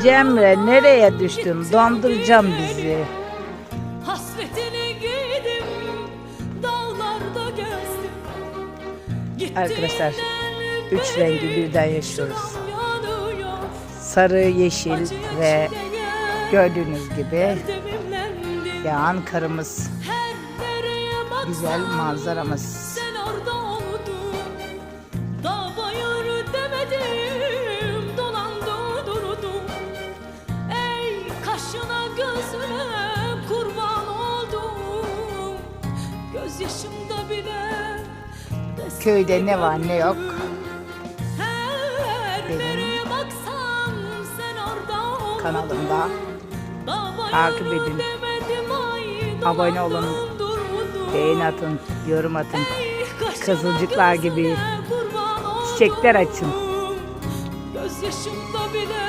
Cemre nereye düştün? Donduracağım bizi. Hasretini giydim, dağlarda gezdim. Arkadaşlar, üç rengi birden yaşıyoruz. Yanıyor, Sarı, yeşil ve gördüğünüz gibi yağan karımız, her nereye baksam güzel manzaramız. sen orada oldun. Dağ bayır demedim, dolandı durdum. Ey kaşına gözüne kurban oldum. Gözyaşımda bile Köyde ne var ne yok. her Benim nereye baksam sen orada oldun. kanalımda Dağ bayır takip edin. demedim, ay Abone olun. dolandım durdum. Beğeni atın, yorum atın. Ey kaşına Kızılcıklar gibi gözüne kurban oldum. çiçekler açın. Gözyaşımda bile